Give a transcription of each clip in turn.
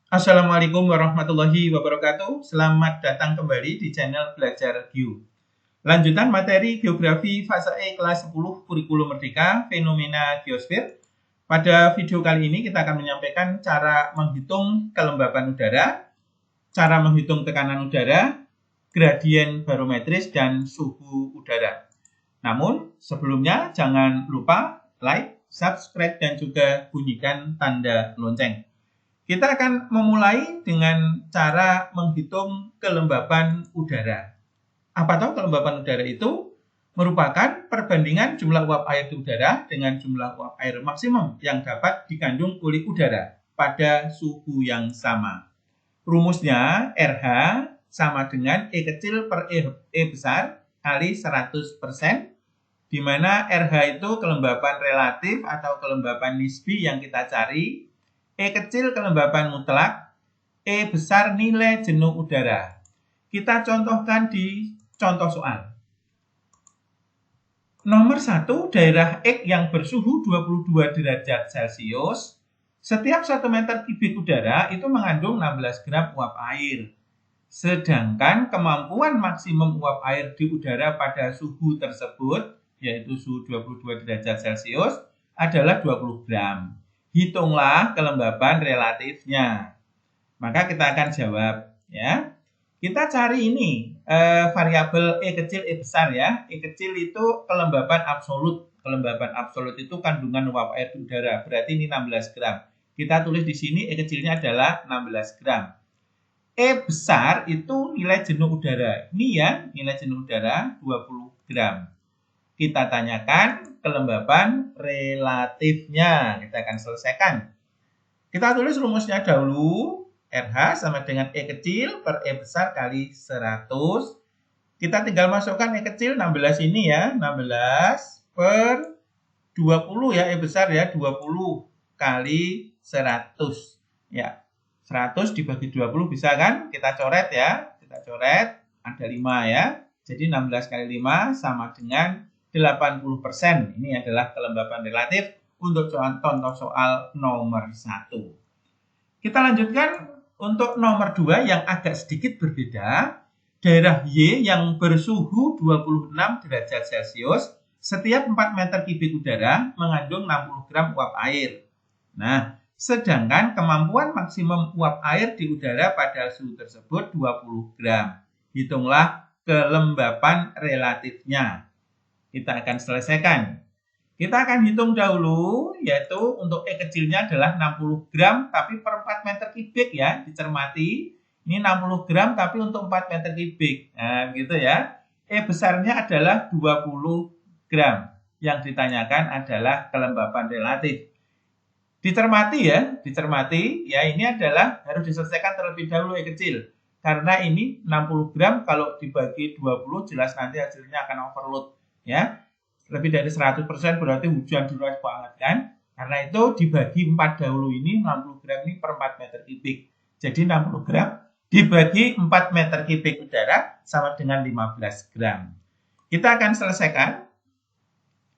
Assalamualaikum warahmatullahi wabarakatuh. Selamat datang kembali di channel Belajar Geo. Lanjutan materi Geografi Fase E kelas 10 Kurikulum Merdeka Fenomena Geosfer. Pada video kali ini kita akan menyampaikan cara menghitung kelembapan udara, cara menghitung tekanan udara, gradien barometris, dan suhu udara. Namun sebelumnya jangan lupa like, subscribe, dan juga bunyikan tanda lonceng. Kita akan memulai dengan cara menghitung kelembapan udara. Apa tahu kelembapan udara itu? Merupakan perbandingan jumlah uap air di udara dengan jumlah uap air maksimum yang dapat dikandung oleh udara pada suhu yang sama. Rumusnya RH sama dengan E kecil per E besar kali 100%, di mana RH itu kelembapan relatif atau kelembapan nisbi yang kita cari, E kecil kelembapan mutlak, E besar nilai jenuh udara. Kita contohkan di contoh soal. Nomor 1, daerah X yang bersuhu 22 derajat Celcius, setiap 1 meter kubik udara itu mengandung 16 gram uap air. Sedangkan kemampuan maksimum uap air di udara pada suhu tersebut, yaitu suhu 22 derajat Celcius, adalah 20 gram. Hitunglah kelembapan relatifnya. Maka kita akan jawab, ya. Kita cari ini variabel E kecil E besar, ya. E kecil itu kelembapan absolut. Kelembapan absolut itu kandungan uap air di udara. Berarti ini 16 gram. Kita tulis di sini E kecilnya adalah 16 gram. E besar itu nilai jenuh udara. Ini ya, nilai jenuh udara 20 gram. Kita tanyakan kelembapan relatifnya. Kita akan selesaikan. Kita tulis rumusnya dahulu. RH sama dengan E kecil per E besar kali 100. Kita tinggal masukkan E kecil 16 ini ya. 16 per 20 ya. E besar ya. 20 kali 100. Ya. 100 dibagi 20 bisa kan? Kita coret ya. Kita coret. Ada 5 ya. Jadi 16 kali 5 sama dengan 80%. Ini adalah kelembapan relatif untuk contoh soal nomor 1. Kita lanjutkan untuk nomor 2 yang agak sedikit berbeda. Daerah Y yang bersuhu 26 derajat Celcius, setiap 4 meter kubik udara mengandung 60 gram uap air. Nah, sedangkan kemampuan maksimum uap air di udara pada suhu tersebut 20 gram. Hitunglah kelembapan relatifnya. Kita akan selesaikan. Kita akan hitung dahulu, yaitu untuk E kecilnya adalah 60 gram, tapi per 4 meter kubik ya, dicermati. Ini 60 gram, tapi untuk 4 meter kubik. Nah, begitu ya. E besarnya adalah 20 gram. Yang ditanyakan adalah kelembapan relatif. Dicermati ya, dicermati. Ya, ini adalah harus diselesaikan terlebih dahulu E kecil. Karena ini 60 gram, kalau dibagi 20, jelas nanti hasilnya akan overload. Ya, lebih dari 100% berarti hujan deras banget kan. Karena itu dibagi 4 dahulu, ini 60 gram ini per 4 meter kubik. Jadi 60 gram dibagi 4 meter kubik udara sama dengan 15 gram. Kita akan selesaikan.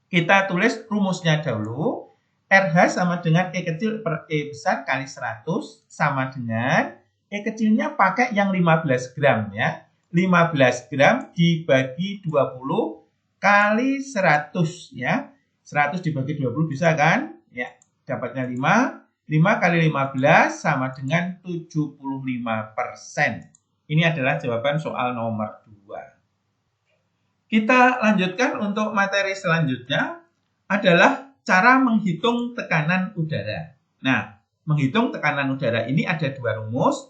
Kita tulis rumusnya dahulu. RH sama dengan E kecil per E besar kali 100 sama dengan E kecilnya pakai yang 15 gram ya. 15 gram dibagi 20 kali 100 ya. 100 dibagi 20 bisa kan? Ya, dapatnya 5. 5 kali 15 sama dengan 75%. Ini adalah jawaban soal nomor 2. Kita lanjutkan untuk materi selanjutnya adalah cara menghitung tekanan udara. Nah, menghitung tekanan udara ini ada 2 rumus.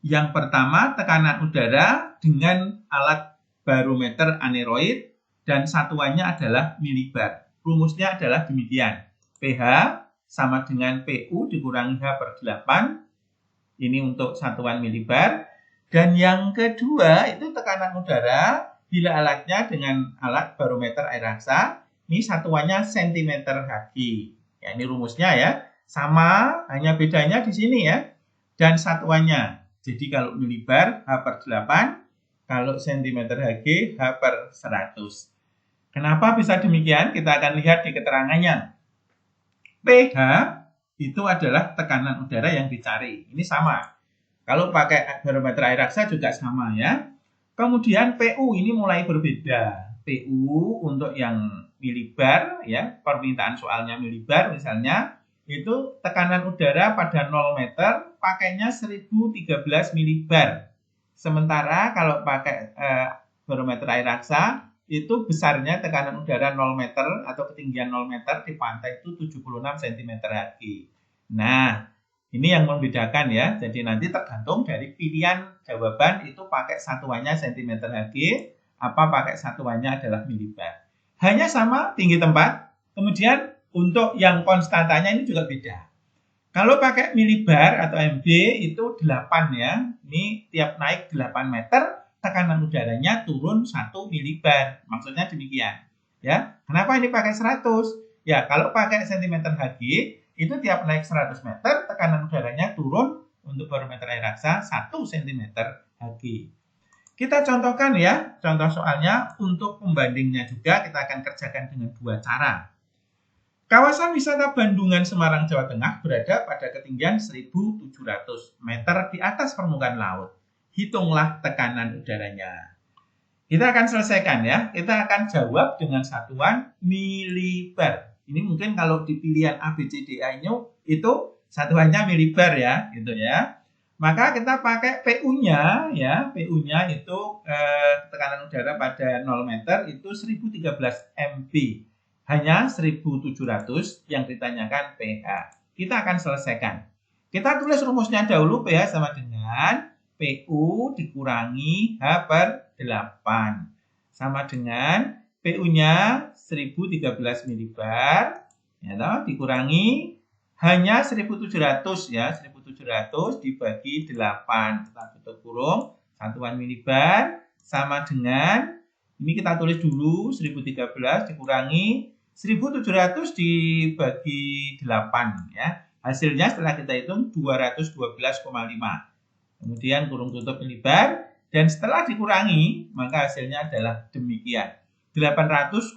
Yang pertama, tekanan udara dengan alat barometer aneroid dan satuannya adalah milibar. Rumusnya adalah demikian. pH sama dengan PU dikurangi H per 8. Ini untuk satuan milibar. Dan yang kedua itu tekanan udara bila alatnya dengan alat barometer air rasa. Ini satuannya cm Hg. Ya, ini rumusnya ya. Sama, hanya bedanya di sini ya. Dan satuannya. Jadi kalau milibar H per 8, kalau cm Hg H per 100. Kenapa bisa demikian? Kita akan lihat di keterangannya. pH itu adalah tekanan udara yang dicari. Ini sama. Kalau pakai barometer air raksa juga sama ya. Kemudian PU ini mulai berbeda. PU untuk yang milibar ya, permintaan soalnya milibar misalnya, itu tekanan udara pada 0 meter pakainya 1013 milibar. Sementara kalau pakai barometer air raksa itu besarnya tekanan udara 0 meter atau ketinggian 0 meter di pantai itu 76 cm Hg. Nah, ini yang membedakan ya. Jadi nanti tergantung dari pilihan jawaban itu pakai satuannya cm Hg, apa pakai satuannya adalah milibar. Hanya sama tinggi tempat. Kemudian untuk yang konstantanya ini juga beda. Kalau pakai milibar atau MB itu 8 ya. Ini tiap naik 8 meter tekanan udaranya turun 1 milibar. Maksudnya demikian. Ya, kenapa ini pakai 100? Ya, kalau pakai cm Hg, itu tiap naik 100 meter, tekanan udaranya turun untuk barometer air raksa 1 cm Hg. Kita contohkan ya, contoh soalnya untuk pembandingnya juga kita akan kerjakan dengan 2 cara. Kawasan wisata Bandungan Semarang Jawa Tengah berada pada ketinggian 1.700 meter di atas permukaan laut. Hitunglah tekanan udaranya. Kita akan selesaikan ya. Kita akan jawab dengan satuan milibar. Ini mungkin kalau di pilihan A, B, C, D, E-nya itu satuannya milibar ya, gitu ya. Maka kita pakai PU-nya ya. PU-nya itu tekanan udara pada 0 meter itu 1013 MB. Hanya 1.700 yang ditanyakan pH. Kita akan selesaikan. Kita tulis rumusnya dahulu. pH sama dengan PU dikurangi H per 8. Sama dengan PU-nya 1013 milibar. Ya, dikurangi hanya 1.700 ya. 1.700 dibagi 8. Kita tutup kurung. Satuan milibar sama dengan, ini kita tulis dulu 1013 dikurangi 1.700 dibagi 8 ya. Hasilnya setelah kita hitung 212,5. Kemudian kurung tutup milibar dan setelah dikurangi maka hasilnya adalah demikian. 800,5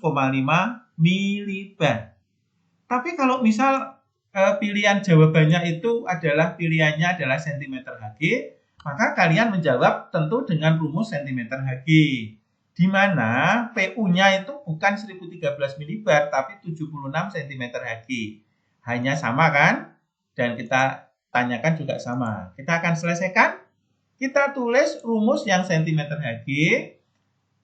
milibar. Tapi kalau misal pilihan jawabannya itu adalah pilihannya adalah cm Hg, maka kalian menjawab tentu dengan rumus cm Hg. Di mana PU-nya itu bukan 1013 milibar tapi 76 cm Hg. Hanya sama kan? Dan kita tanyakan juga sama. Kita akan selesaikan. Kita tulis rumus yang cm Hg.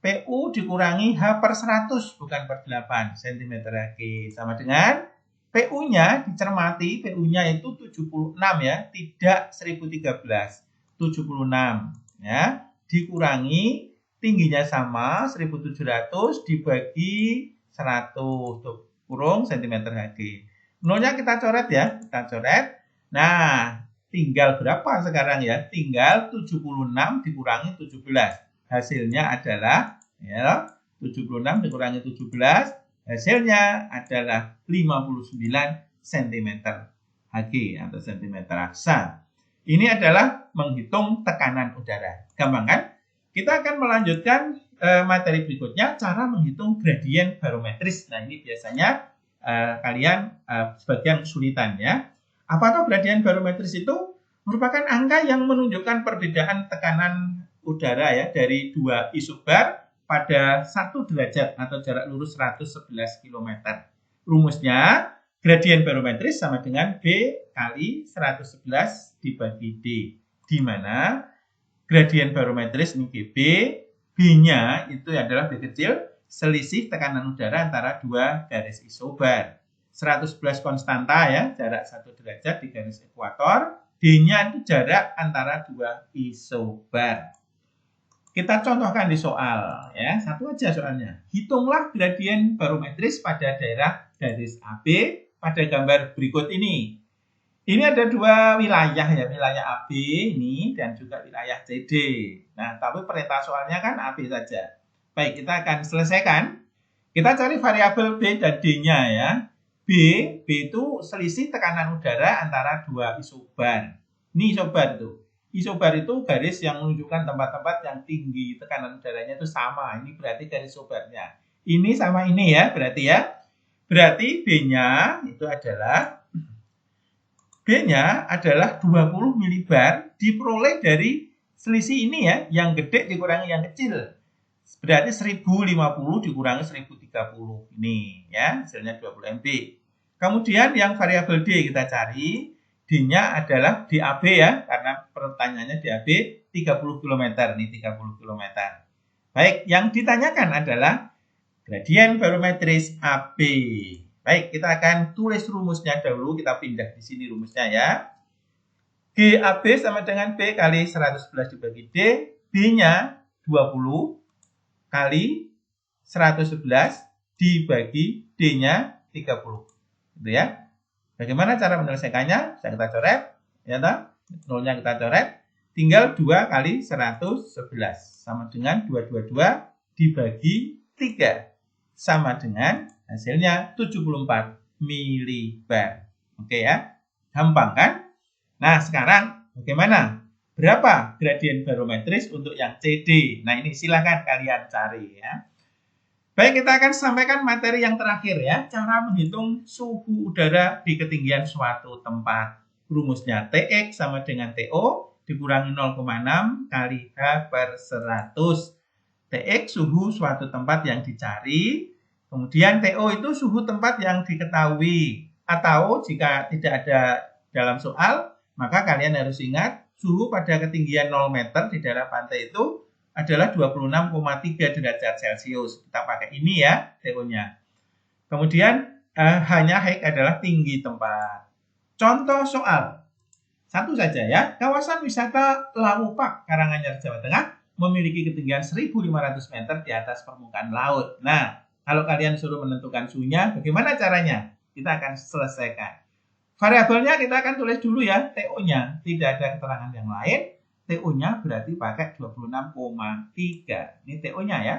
PU dikurangi H per 100 bukan per 8 cm Hg. Sama dengan PU-nya dicermati. PU-nya itu 76 ya. Tidak 1013. 76 ya. Dikurangi tingginya sama 1700 dibagi 100 kurung cm Hg. Nolnya kita coret ya. Kita coret. Nah, tinggal berapa sekarang ya? Tinggal 76 dikurangi 17. Hasilnya adalah ya, 76 dikurangi 17. Hasilnya adalah 59 cm Hg atau cm raksa. Ini adalah menghitung tekanan udara. Gampang kan? Kita akan melanjutkan materi berikutnya, cara menghitung gradien barometris. Nah, ini biasanya kalian sebagian kesulitan ya. Apa itu gradien barometris itu? Merupakan angka yang menunjukkan perbedaan tekanan udara ya dari dua isobar pada 1 derajat atau jarak lurus 111 km. Rumusnya gradien barometris sama dengan B kali 111 dibagi D. Di mana gradien barometris ini GB, B-nya itu adalah B kecil, selisih tekanan udara antara dua garis isobar. 111 konstanta ya, jarak 1 derajat di garis ekuator. D-nya itu jarak antara dua isobar. Kita contohkan di soal ya, satu aja soalnya. Hitunglah gradien barometris pada daerah garis AB pada gambar berikut ini. Ini ada dua wilayah ya, wilayah AB ini dan juga wilayah CD. Nah, tapi perintah soalnya kan AB saja. Baik, kita akan selesaikan. Kita cari variabel B dan D-nya ya. B itu selisih tekanan udara antara dua isobar. Ini isobar itu. Isobar itu garis yang menunjukkan tempat-tempat yang tinggi tekanan udaranya itu sama. Ini berarti garis isobarnya. Ini sama ini ya, berarti ya. Berarti B-nya itu adalah B-nya adalah 20 milibar diperoleh dari selisih ini ya, yang gede dikurangi yang kecil. Berarti 1050 dikurangi 1030. Ini ya, hasilnya 20 MB. Kemudian yang variabel D kita cari, D-nya adalah DAB ya, karena pertanyaannya DAB 30 km, ini 30 km. Baik, yang ditanyakan adalah gradien barometris AB. Baik, kita akan tulis rumusnya dahulu, kita pindah di sini rumusnya ya. GAB sama dengan B kali 111 dibagi D, B-nya 20 kali 111 dibagi D-nya 30. Gitu ya. Bagaimana cara menyelesaikannya? Bisa kita coret, ya toh? Nolnya kita coret, tinggal 2 kali 111 sama dengan 222 dibagi 3 sama dengan hasilnya 74 milibar. Oke ya, gampang kan? Nah sekarang bagaimana? Berapa gradien barometris untuk yang CD? Nah ini silahkan kalian cari ya. Baik, kita akan sampaikan materi yang terakhir ya. Cara menghitung suhu udara di ketinggian suatu tempat. Rumusnya TX sama dengan TO dikurangi 0,6 kali H per 100. TX suhu suatu tempat yang dicari. Kemudian TO itu suhu tempat yang diketahui. Atau jika tidak ada dalam soal, maka kalian harus ingat suhu pada ketinggian 0 meter di daerah pantai itu adalah 26,3 derajat Celcius. Kita pakai ini ya TO-nya. Kemudian hanya H adalah tinggi tempat. Contoh soal. Satu saja ya. Kawasan wisata Laupak, Karanganyar, Jawa Tengah memiliki ketinggian 1.500 meter di atas permukaan laut. Nah, kalau kalian suruh menentukan suhunya, bagaimana caranya? Kita akan selesaikan. Variabelnya kita akan tulis dulu ya, TO-nya. Tidak ada keterangan yang lain. TO-nya berarti pakai 26,3. Ini TO-nya ya.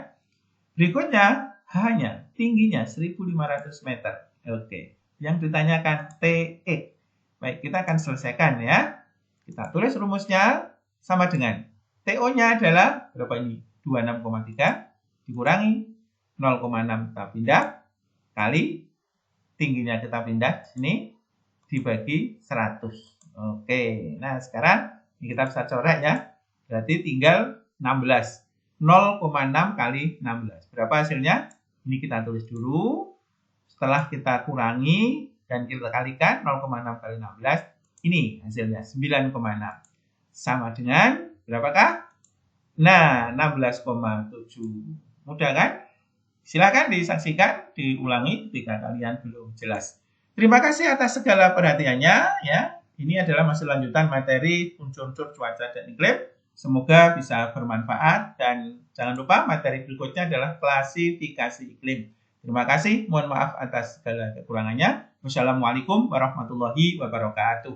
Berikutnya, H-nya, tingginya 1.500 meter. Oke. Yang ditanyakan TE. Baik, kita akan selesaikan ya. Kita tulis rumusnya sama dengan TO-nya adalah berapa ini? 26,3 dikurangi 0,6 kita pindah kali tingginya kita pindah sini dibagi 100. Oke. Nah, sekarang ini kita bisa coret ya. Berarti tinggal 16. 0,6 kali 16. Berapa hasilnya? Ini kita tulis dulu. Setelah kita kurangi dan kita kalikan 0,6 kali 16. Ini hasilnya 9,6. Sama dengan berapakah? Nah, 16,7. Mudah kan? Silakan disaksikan, diulangi jika kalian belum jelas. Terima kasih atas segala perhatiannya ya. Ini adalah masih lanjutan materi unsur-unsur cuaca dan iklim. Semoga bisa bermanfaat dan jangan lupa materi berikutnya adalah klasifikasi iklim. Terima kasih, mohon maaf atas segala kekurangannya. Wassalamualaikum warahmatullahi wabarakatuh.